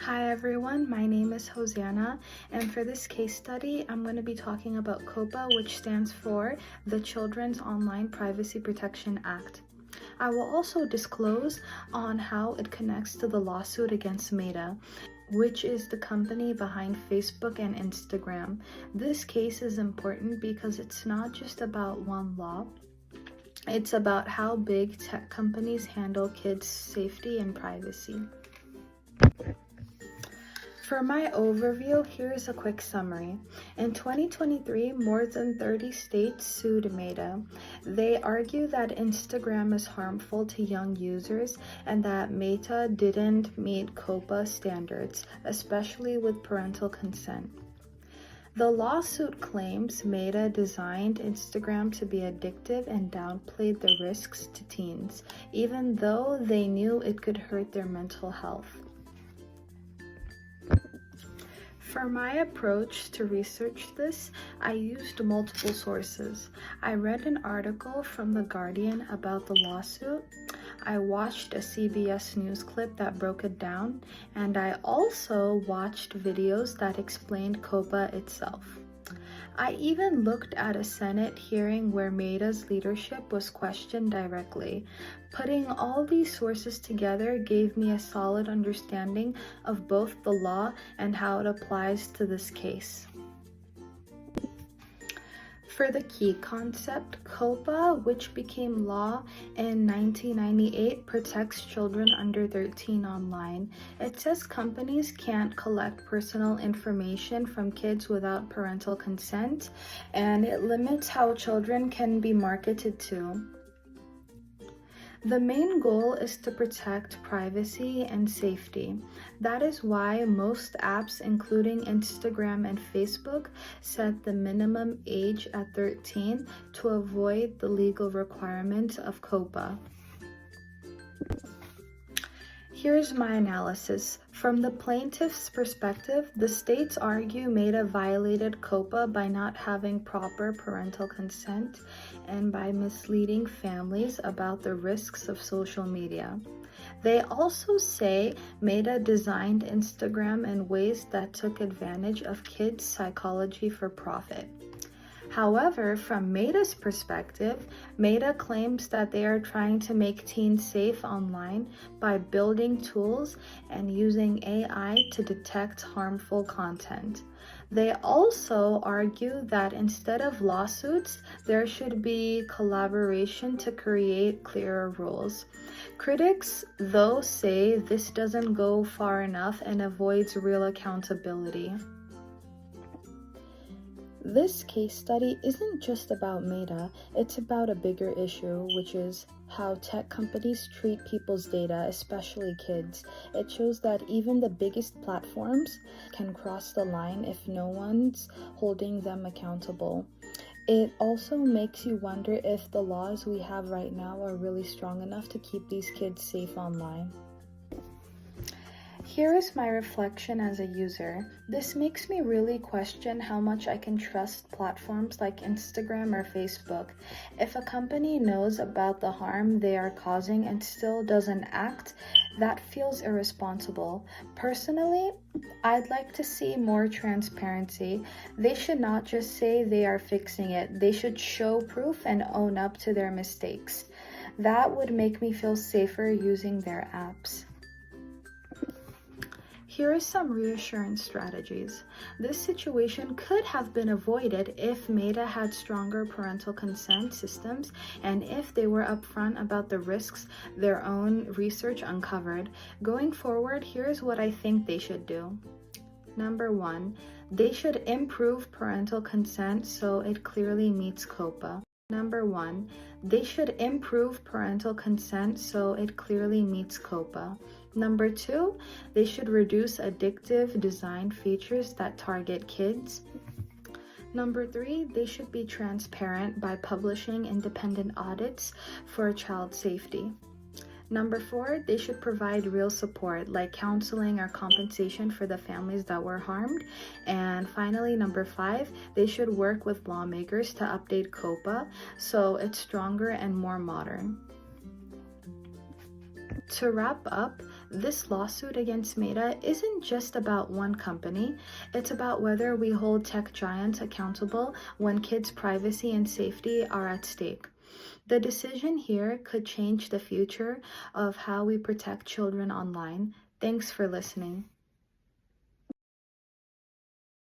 Hi everyone, my name is Hosanna, and for this case study, I'm going to be talking about COPA, which stands for the Children's Online Privacy Protection Act. I will also disclose on how it connects to the lawsuit against Meta, which is the company behind Facebook and Instagram. This case is important because it's not just about one law. It's about how big tech companies handle kids' safety and privacy. For my overview, here's a quick summary. In 2023, more than 30 states sued Meta. They argue that Instagram is harmful to young users and that Meta didn't meet COPA standards, especially with parental consent. The lawsuit claims Meta designed Instagram to be addictive and downplayed the risks to teens, even though they knew it could hurt their mental health. For my approach to research this, I used multiple sources. I read an article from The Guardian about the lawsuit. I watched a CBS News clip that broke it down, and I also watched videos that explained COPA itself. I even looked at a Senate hearing where Meta's leadership was questioned directly. Putting all these sources together gave me a solid understanding of both the law and how it applies to this case. For the key concept, COPA, which became law in 1998, protects children under 13 online. It says companies can't collect personal information from kids without parental consent, and it limits how children can be marketed to. The main goal is to protect privacy and safety. That is why most apps, including Instagram and Facebook, set the minimum age at 13 to avoid the legal requirements of COPA. Here's my analysis. From the plaintiff's perspective, the states argue Meta violated COPA by not having proper parental consent and by misleading families about the risks of social media. They also say Meta designed Instagram in ways that took advantage of kids' psychology for profit. However, from Meta's perspective, Meta claims that they are trying to make teens safe online by building tools and using AI to detect harmful content. They also argue that instead of lawsuits, there should be collaboration to create clearer rules. Critics, though, say this doesn't go far enough and avoids real accountability. This case study isn't just about Meta, it's about a bigger issue, which is how tech companies treat people's data, especially kids. It shows that even the biggest platforms can cross the line if no one's holding them accountable. It also makes you wonder if the laws we have right now are really strong enough to keep these kids safe online. Here is my reflection as a user. This makes me really question how much I can trust platforms like Instagram or Facebook. If a company knows about the harm they are causing and still doesn't act, that feels irresponsible. Personally, I'd like to see more transparency. They should not just say they are fixing it. They should show proof and own up to their mistakes. That would make me feel safer using their apps. Here are some reassurance strategies. This situation could have been avoided if Meta had stronger parental consent systems and if they were upfront about the risks their own research uncovered. Going forward, here's what I think they should do. Number 1, they should improve parental consent so it clearly meets COPA. Number 1, they should improve parental consent so it clearly meets COPA. Number 2, they should reduce addictive design features that target kids. Number 3, they should be transparent by publishing independent audits for child safety. Number 4, they should provide real support like counseling or compensation for the families that were harmed. And finally, number 5, they should work with lawmakers to update COPA so it's stronger and more modern. To wrap up, This lawsuit against Meta isn't just about one company, it's about whether we hold tech giants accountable when kids' privacy and safety are at stake. The decision here could change the future of how we protect children online. Thanks for listening.